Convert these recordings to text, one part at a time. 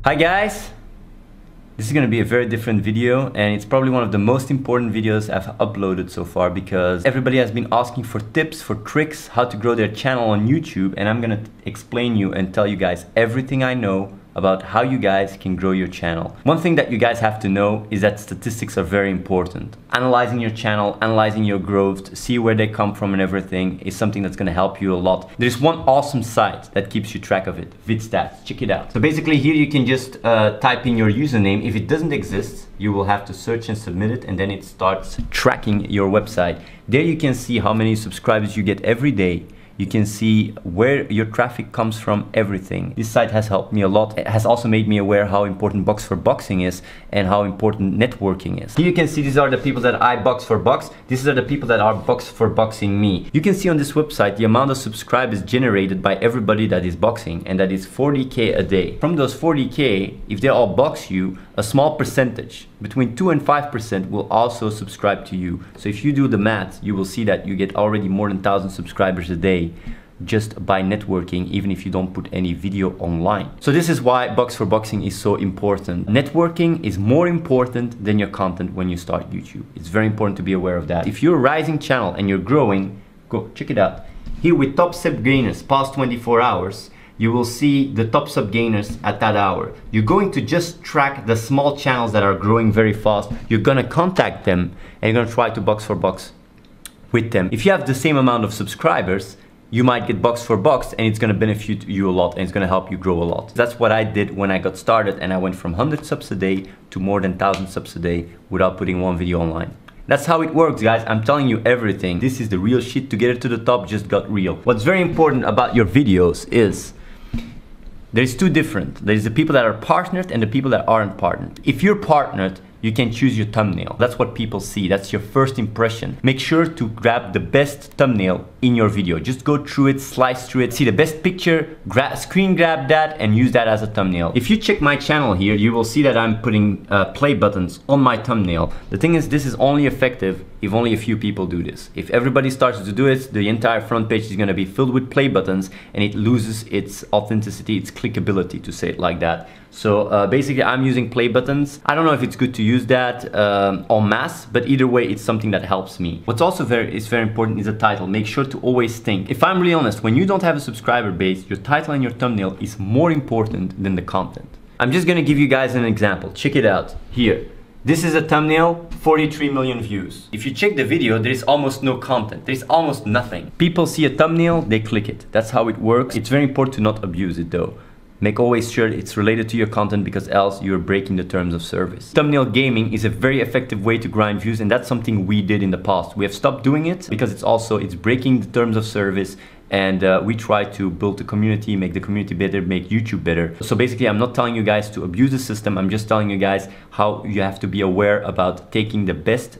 Hi guys! This is going to be a very different video, and it's probably one of the most important videos I've uploaded so far because everybody has been asking for tips, for tricks, how to grow their channel on YouTube, and I'm going to explain you and tell you guys everything I know about how you guys can grow your channel. One thing that you guys have to know is that statistics are very important. Analyzing your channel, analyzing your growth, see where they come from and everything is something that's going to help you a lot. There's one awesome site that keeps you track of it, VidStats. Check it out. So basically here you can just type in your username. If it doesn't exist, you will have to search and submit it, and then it starts tracking your website. There you can see how many subscribers you get every day. You can see where your traffic comes from, everything. This site has helped me a lot. It has also made me aware how important Box for Boxing is and how important networking is. Here you can see these are the people that I box for box. These are the people that are box for boxing me. You can see on this website the amount of subscribers generated by everybody that is boxing, and that is 40K a day. From those 40K, if they all box you, a small percentage, between 2 and 5% will also subscribe to you. So if you do the math, you will see that you get already more than 1,000 subscribers a day just by networking, even if you don't put any video online. So this is why Box for Boxing is so important. Networking is more important than your content when you start YouTube. It's very important to be aware of that. If you're a rising channel and you're growing, go check it out. Here with top sub gainers past 24 hours, you will see the top sub gainers at that hour. You're going to just track the small channels that are growing very fast. You're gonna contact them and you're gonna try to box for box with them. If you have the same amount of subscribers, you might get box for box, and it's gonna benefit you a lot, and it's gonna help you grow a lot. That's what I did when I got started, and I went from 100 subs a day to more than 1,000 subs a day without putting one video online. That's how it works, guys. I'm telling you everything. This is the real shit. To get it to the top just got real. What's very important about your videos is there's two different. There's the people that are partnered and the people that aren't partnered. If you're partnered, you can choose your thumbnail. That's what people see. That's your first impression. Make sure to grab the best thumbnail in your video. Just go through it, slice through it, see the best picture, screen grab that, and use that as a thumbnail. If you check my channel here, you will see that I'm putting play buttons on my thumbnail. The thing is, this is only effective if only a few people do this. If everybody starts to do it, the entire front page is gonna be filled with play buttons, and it loses its authenticity, its clickability, to say it like that. So basically I'm using play buttons. I don't know if it's good to use that en masse, but either way it's something that helps me. What's also very important is the title. Make sure to always think. If I'm really honest, when you don't have a subscriber base, your title and your thumbnail is more important than the content. I'm just gonna give you guys an example. Check it out here. This is a thumbnail, 43 million views. If you check the video, there is almost no content. There's almost nothing. People see a thumbnail, they click it. That's how it works. It's very important to not abuse it though. Make always sure it's related to your content, because else you're breaking the terms of service. Thumbnail gaming is a very effective way to grind views, and that's something we did in the past. We have stopped doing it because it's breaking the terms of service, and we try to build the community, make the community better, make YouTube better. So basically I'm not telling you guys to abuse the system. I'm just telling you guys how you have to be aware about taking the best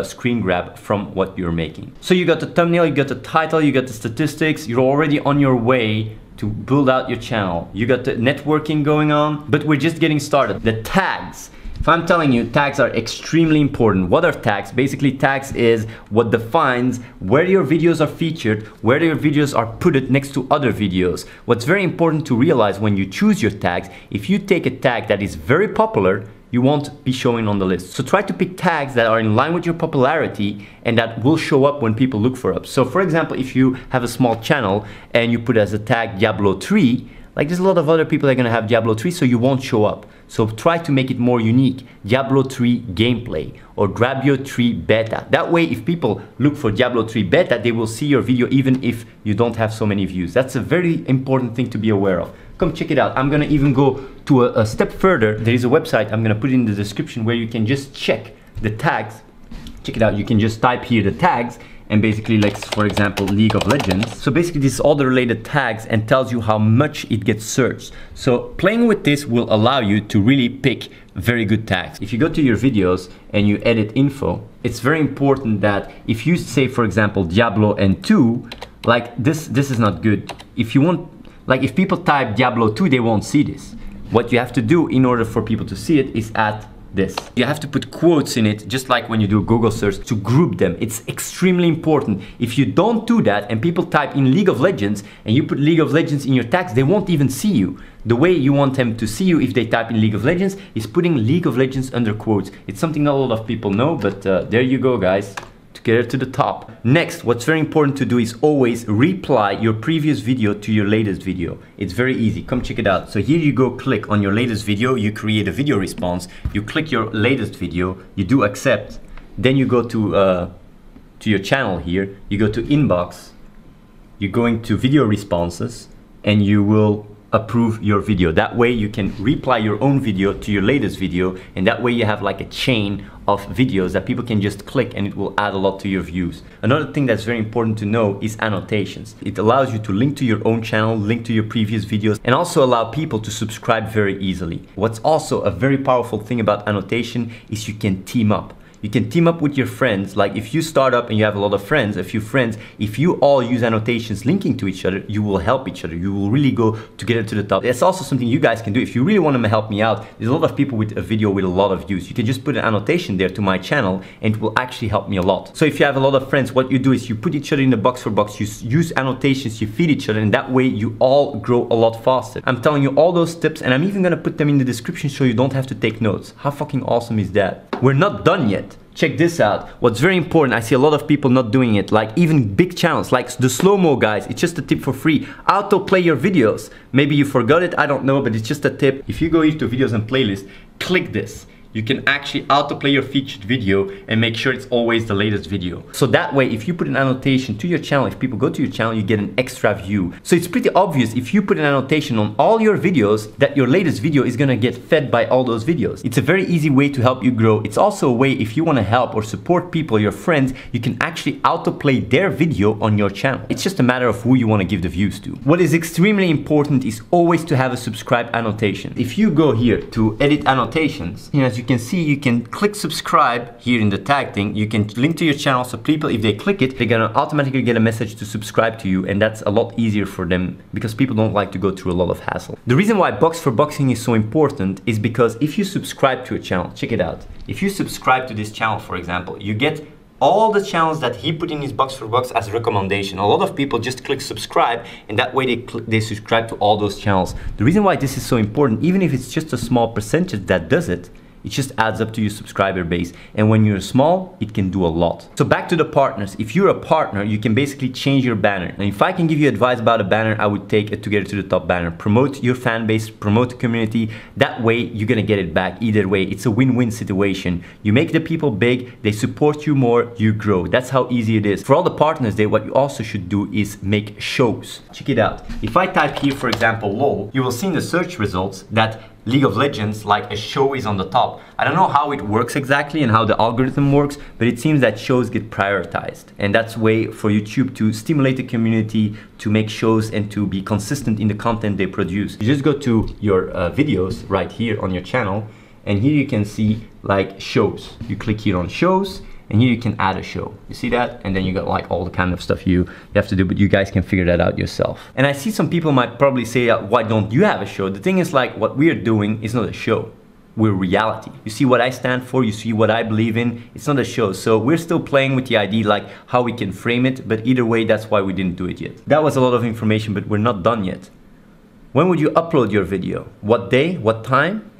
screen grab from what you're making. So you got the thumbnail, you got the title, you got the statistics. You're already on your way to build out your channel. You got the networking going on, but we're just getting started. The tags. If I'm telling you, tags are extremely important. What are tags? Basically, tags is what defines where your videos are featured, where your videos are put next to other videos. What's very important to realize when you choose your tags, if you take a tag that is very popular, you won't be showing on the list. So try to pick tags that are in line with your popularity and that will show up when people look for us. So for example, if you have a small channel and you put as a tag Diablo 3, like there's a lot of other people that are gonna have Diablo 3, so you won't show up. So try to make it more unique. Diablo 3 gameplay or Diablo 3 beta. That way, if people look for Diablo 3 beta, they will see your video even if you don't have so many views. That's a very important thing to be aware of. Come check it out. I'm gonna even go to a step further. There is a website, I'm gonna put it in the description, where you can just check the tags. Check it out. You can just type here the tags, and basically, like for example, League of Legends. So basically this is all the related tags and tells you how much it gets searched. So playing with this will allow you to really pick very good tags. If you go to your videos and you edit info, it's very important that if you say, for example, Diablo and 2, like this is not good. If you want, like if people type Diablo 2, they won't see this. What you have to do in order for people to see it is add this. You have to put quotes in it, just like when you do a Google search, to group them. It's extremely important. If you don't do that and people type in League of Legends and you put League of Legends in your tags, they won't even see you. The way you want them to see you if they type in League of Legends is putting League of Legends under quotes. It's something not a lot of people know, but there you go, guys. To get it to the top. Next, what's very important to do is always reply your previous video to your latest video. It's very easy. Come check it out. So here you go, click on your latest video, you create a video response, you click your latest video, you do accept, then you go to your channel here, you go to inbox, you're going to video responses, and you will approve your video. That way you can reply your own video to your latest video, and that way you have like a chain of videos that people can just click and it will add a lot to your views. Another thing that's very important to know is annotations. It allows you to link to your own channel, link to your previous videos, and also allow people to subscribe very easily. What's also a very powerful thing about annotation is you can team up. You can team up with your friends. Like if you start up and you have a lot of friends, a few friends, if you all use annotations linking to each other, you will help each other. You will really go together to the top. That's also something you guys can do. If you really want to help me out, there's a lot of people with a video with a lot of views. You can just put an annotation there to my channel and it will actually help me a lot. So if you have a lot of friends, what you do is you put each other in the box for box, you use annotations, you feed each other, and that way you all grow a lot faster. I'm telling you all those tips, and I'm even gonna put them in the description so you don't have to take notes. How fucking awesome is that? We're not done yet. Check this out. What's very important, I see a lot of people not doing it, like even big channels, like the slow-mo guys. It's just a tip for free. Autoplay your videos. Maybe you forgot it, I don't know, but it's just a tip. If you go here to videos and playlists, click this. You can actually autoplay your featured video and make sure it's always the latest video. So that way, if you put an annotation to your channel, if people go to your channel, you get an extra view. So it's pretty obvious if you put an annotation on all your videos that your latest video is gonna get fed by all those videos. It's a very easy way to help you grow. It's also a way if you wanna help or support people, your friends, you can actually autoplay their video on your channel. It's just a matter of who you wanna give the views to. What is extremely important is always to have a subscribe annotation. If you go here to edit annotations, as you can see, you can click subscribe here in the tag thing. You can link to your channel, so people, if they click it, they're gonna automatically get a message to subscribe to you, and that's a lot easier for them because people don't like to go through a lot of hassle. The reason why box for boxing is so important is because if you subscribe to a channel, check it out. If you subscribe to this channel, for example, you get all the channels that he put in his box for box as a recommendation. A lot of people just click subscribe, and that way they subscribe to all those channels. The reason why this is so important, even if it's just a small percentage that does it, it just adds up to your subscriber base. And when you're small, it can do a lot. So back to the partners. If you're a partner, you can basically change your banner. And if I can give you advice about a banner, I would take a Together to the Top banner. Promote your fan base, promote the community. That way, you're gonna get it back either way. It's a win-win situation. You make the people big, they support you more, you grow. That's how easy it is. For all the partners there, what you also should do is make shows. Check it out. If I type here, for example, LOL, you will see in the search results that League of Legends, like a show, is on the top. I don't know how it works exactly and how the algorithm works, but it seems that shows get prioritized. And that's a way for YouTube to stimulate the community, to make shows and to be consistent in the content they produce. You just go to your videos right here on your channel, and here you can see like shows. You click here on shows, and here you can add a show. You see that? And then you got like all the kind of stuff you have to do, but you guys can figure that out yourself. And I see some people might probably say, why don't you have a show? The thing is, like, what we're doing is not a show. We're reality. You see what I stand for, you see what I believe in. It's not a show. So we're still playing with the idea, like how we can frame it, but either way, that's why we didn't do it yet. That was a lot of information, but we're not done yet. When would you upload your video? What day? What time?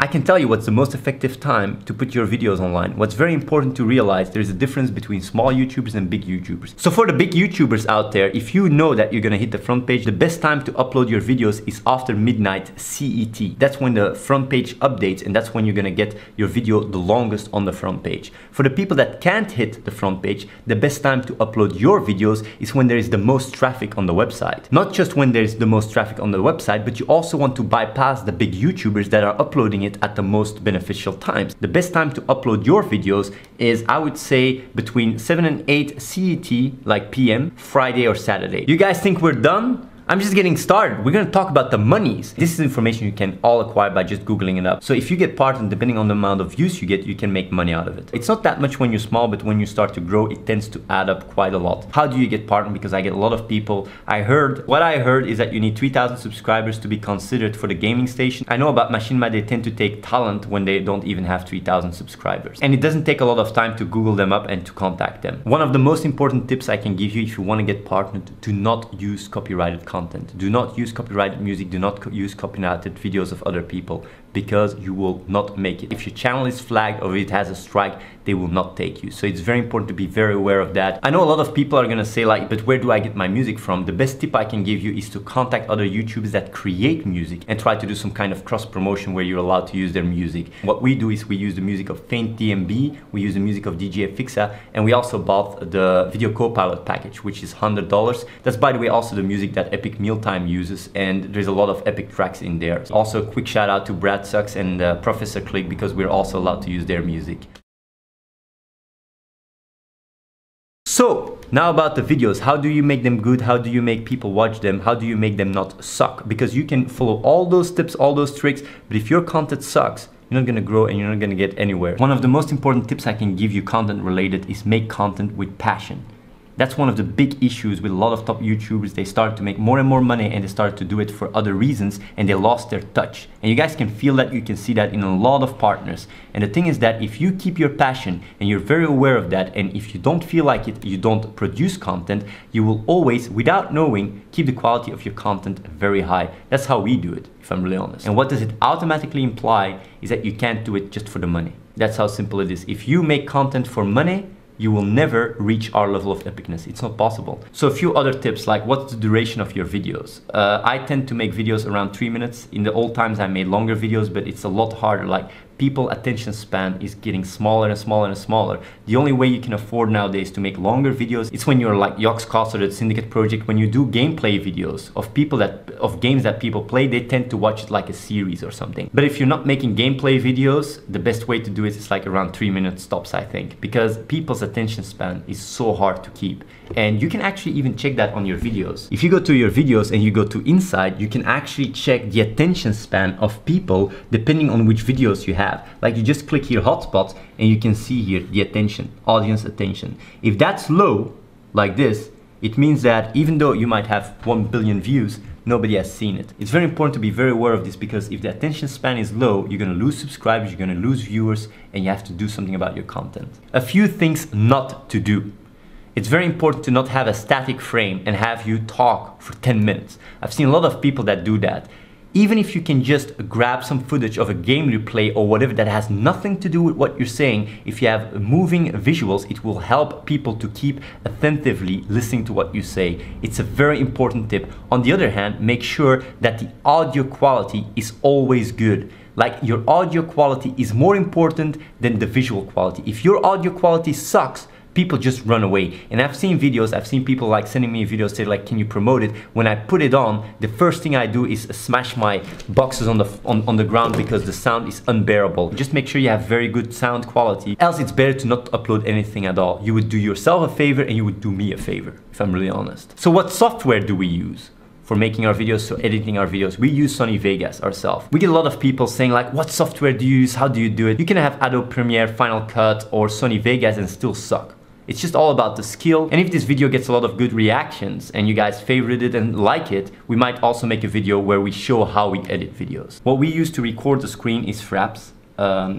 I can tell you what's the most effective time to put your videos online. What's very important to realize, there's a difference between small YouTubers and big YouTubers. So for the big YouTubers out there, if you know that you're gonna hit the front page, the best time to upload your videos is after midnight CET. That's when the front page updates, and that's when you're gonna get your video the longest on the front page. For the people that can't hit the front page, the best time to upload your videos is when there is the most traffic on the website. Not just when there's the most traffic on the website, but you also want to bypass the big YouTubers that are uploading it at the most beneficial times. The best time to upload your videos is, I would say, between 7 and 8 CET, like PM, Friday or Saturday. You guys think we're done? I'm just getting started. We're gonna talk about the monies. This is information you can all acquire by just Googling it up. So if you get partnered, depending on the amount of views you get, you can make money out of it. It's not that much when you're small, but when you start to grow, it tends to add up quite a lot. How do you get partnered? Because I get a lot of people. What I heard is that you need 3,000 subscribers to be considered for the gaming station. I know about Machinima, they tend to take talent when they don't even have 3,000 subscribers. And it doesn't take a lot of time to Google them up and to contact them. One of the most important tips I can give you if you want to get partnered, do not use copyrighted content. Do not use copyrighted music. Do not use copyrighted videos of other people, because you will not make it. If your channel is flagged or it has a strike, they will not take you. So it's very important to be very aware of that. I know a lot of people are gonna say like, but where do I get my music from? The best tip I can give you is to contact other YouTubers that create music and try to do some kind of cross promotion where you're allowed to use their music. What we do is we use the music of Faint DMB, we use the music of DJ Fixa, and we also bought the Video Copilot package, which is $100. That's, by the way, also the music that Epic Mealtime uses, and there's a lot of epic tracks in there. Also a quick shout out to Brad Sucks and Professor Click, because we're also allowed to use their music. So now about the videos, how do you make them good? How do you make people watch them? How do you make them not suck? Because you can follow all those tips, all those tricks, but if your content sucks, you're not gonna grow and you're not gonna get anywhere. One of the most important tips I can give you content related is make content with passion. That's one of the big issues with a lot of top YouTubers. They start to make more and more money and they start to do it for other reasons and they lost their touch. And you guys can feel that, you can see that in a lot of partners. And the thing is that if you keep your passion and you're very aware of that, and if you don't feel like it, you don't produce content, you will always, without knowing, keep the quality of your content very high. That's how we do it, if I'm really honest. And what does it automatically imply is that you can't do it just for the money. That's how simple it is. If you make content for money, you will never reach our level of epicness. It's not possible. So a few other tips, like what's the duration of your videos? I tend to make videos around 3 minutes. In the old times I made longer videos, but it's a lot harder. Like, people attention span is getting smaller and smaller and smaller. The only way you can afford nowadays to make longer videos, it's when you're like Yox Cost or the Syndicate Project. When you do gameplay videos of games that people play, they tend to watch it like a series or something. But if you're not making gameplay videos, the best way to do it is like around 3 minutes tops, I think, because people's attention span is so hard to keep. And you can actually even check that on your videos. If you go to your videos and you go to inside, you can actually check the attention span of people depending on which videos you have. Like, you just click here hotspots and you can see here the attention, audience attention. If that's low, like this, it means that even though you might have 1 billion views, nobody has seen it. It's very important to be very aware of this, because if the attention span is low, you're gonna lose subscribers, you're gonna lose viewers, and you have to do something about your content. A few things not to do. It's very important to not have a static frame and have you talk for 10 minutes. I've seen a lot of people that do that. Even if you can just grab some footage of a game replay or whatever that has nothing to do with what you're saying, if you have moving visuals, it will help people to keep attentively listening to what you say. It's a very important tip. On the other hand, make sure that the audio quality is always good. Like, your audio quality is more important than the visual quality. If your audio quality sucks, people just run away. And I've seen videos, I've seen people like sending me videos, say like, can you promote it? When I put it on, the first thing I do is smash my boxes on the ground, because the sound is unbearable. Just make sure you have very good sound quality, else it's better to not upload anything at all. You would do yourself a favor and you would do me a favor, if I'm really honest. So what software do we use for making our videos, so editing our videos? We use Sony Vegas ourselves. We get a lot of people saying like, what software do you use? How do you do it? You can have Adobe Premiere, Final Cut, or Sony Vegas and still suck. It's just all about the skill. And if this video gets a lot of good reactions and you guys favorite it and like it, we might also make a video where we show how we edit videos. What we use to record the screen is Fraps.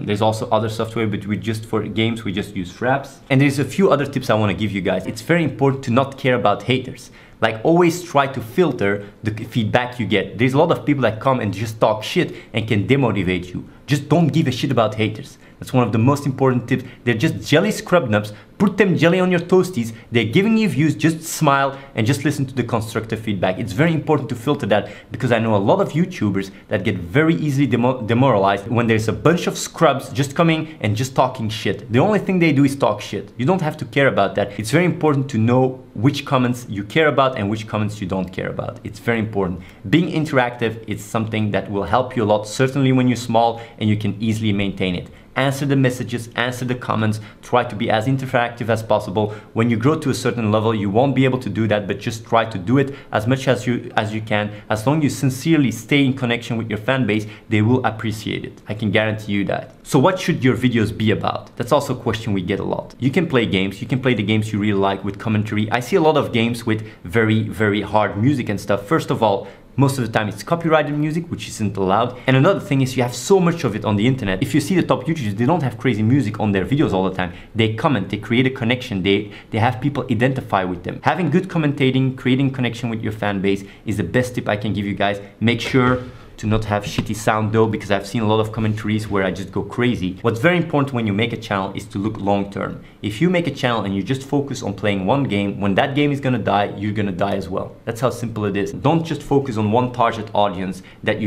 There's also other software, but for games we just use Fraps. And there's a few other tips I want to give you guys. It's very important to not care about haters. Like, always try to filter the feedback you get. There's a lot of people that come and just talk shit and can demotivate you. Just don't give a shit about haters. That's one of the most important tips. They're just jelly scrub nubs. Put them jelly on your toasties. They're giving you views. Just smile and just listen to the constructive feedback. It's very important to filter that, because I know a lot of YouTubers that get very easily demoralized when there's a bunch of scrubs just coming and just talking shit. The only thing they do is talk shit. You don't have to care about that. It's very important to know which comments you care about and which comments you don't care about. It's very important. Being interactive is something that will help you a lot, certainly when you're small and you can easily maintain it. answer the messages, answer the comments, try to be as interactive as possible. When you grow to a certain level, you won't be able to do that, but just try to do it as much as you can. As long as you sincerely stay in connection with your fan base, they will appreciate it. I can guarantee you that. So what should your videos be about? That's also a question we get a lot. You can play games, you can play the games you really like with commentary. I see a lot of games with very hard music and stuff. First of all, most of the time it's copyrighted music, which isn't allowed. And another thing is you have so much of it on the internet. If you see the top YouTubers, they don't have crazy music on their videos all the time. They comment, they create a connection, they have people identify with them. Having good commentating, creating connection with your fan base is the best tip I can give you guys. Make sure to not have shitty sound though, because I've seen a lot of commentaries where I just go crazy. What's very important when you make a channel is to look long term. If you make a channel and you just focus on playing one game, when that game is gonna die, you're gonna die as well. That's how simple it is. Don't just focus on one target audience that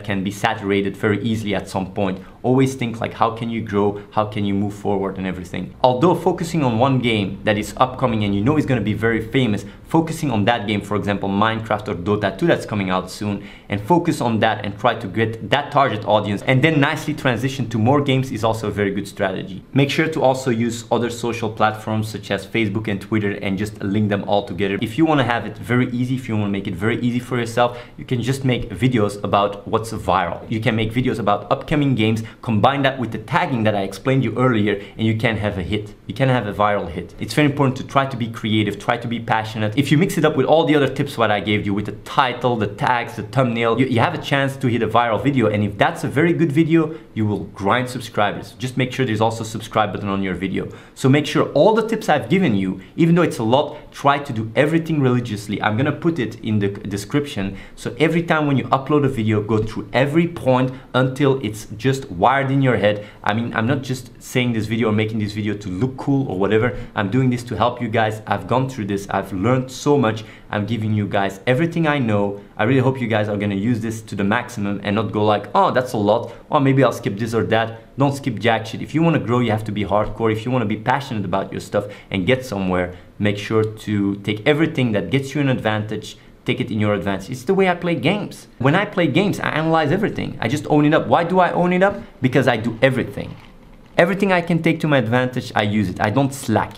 can be saturated very easily at some point. Always think like, how can you grow? How can you move forward and everything? Although focusing on one game that is upcoming and you know is gonna be very famous, focusing on that game, for example, Minecraft or Dota 2 that's coming out soon, and focus on that and try to get that target audience and then nicely transition to more games is also a very good strategy. Make sure to also use other social platforms such as Facebook and Twitter and just link them all together. If you want to have it very easy, if you want to make it very easy for yourself, you can just make videos about what's viral. You can make videos about upcoming games, combine that with the tagging that I explained you earlier, and you can have a hit. You can have a viral hit. It's very important to try to be creative, try to be passionate. If you mix it up with all the other tips what I gave you, with the title, the tags, the thumbnail, you have a chance to hit a viral video. And if that's a very good video, you will grind subscribers. Just make sure there's also a subscribe button on your video. So make sure all the tips I've given you, even though it's a lot, try to do everything religiously. I'm gonna put it in the description. So every time when you upload a video, go through every point until it's just wired in your head. I mean, I'm not just saying this video or making this video to look cool or whatever. I'm doing this to help you guys. I've gone through this. I've learned so much. I'm giving you guys everything I know. I really hope you guys are gonna use this to the maximum and not go like, oh, that's a lot, or maybe I'll skip this or that. Don't skip jack shit. If you wanna grow, you have to be hardcore. If you wanna be passionate about your stuff and get somewhere, make sure to take everything that gets you an advantage, take it in your advantage. It's the way I play games. When I play games, I analyze everything. I just own it up. Why do I own it up? Because I do everything. Everything I can take to my advantage, I use it. I don't slack.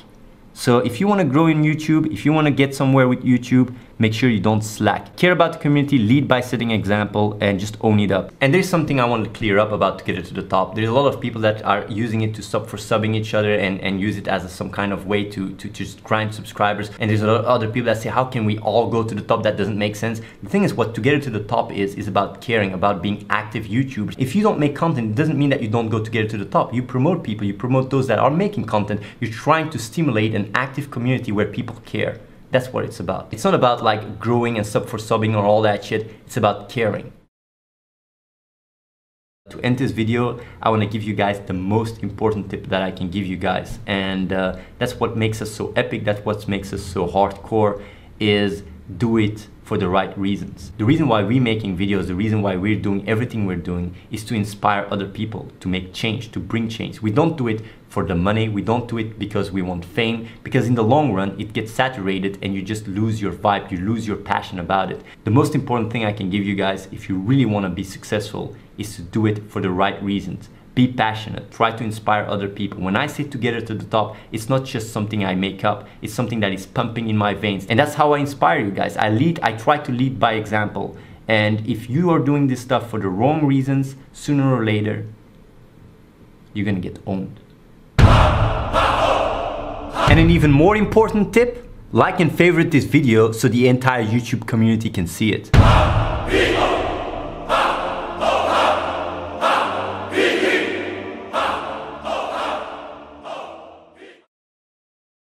So if you want to grow in YouTube, if you want to get somewhere with YouTube, make sure you don't slack. Care about the community, lead by setting example, and just own it up. And there's something I want to clear up about to get it to the top. There's a lot of people that are using it to sub for subbing each other and use it as some kind of way to just grind subscribers. And there's a lot of other people that say, how can we all go to the top? That doesn't make sense. The thing is, what to get it to the top is about caring, about being active YouTubers. If you don't make content, it doesn't mean that you don't go to get it to the top. You promote people, you promote those that are making content. You're trying to stimulate an active community where people care. That's what it's about. It's not about like growing and sub for subbing or all that shit. It's about caring. To end this video, I want to give you guys the most important tip that I can give you guys. And that's what makes us so epic. That's what makes us so hardcore, is do it for the right reasons. The reason why we're making videos, the reason why we're doing everything we're doing is to inspire other people, to make change, to bring change. We don't do it for the money. We don't do it because we want fame, because in the long run, it gets saturated and you just lose your vibe, you lose your passion about it. The most important thing I can give you guys, if you really want to be successful, is to do it for the right reasons. Be passionate, try to inspire other people. When I say together to the top, it's not just something I make up, it's something that is pumping in my veins. And that's how I inspire you guys. I try to lead by example. And if you are doing this stuff for the wrong reasons, sooner or later, you're gonna get owned. And an even more important tip, like and favorite this video so the entire YouTube community can see it.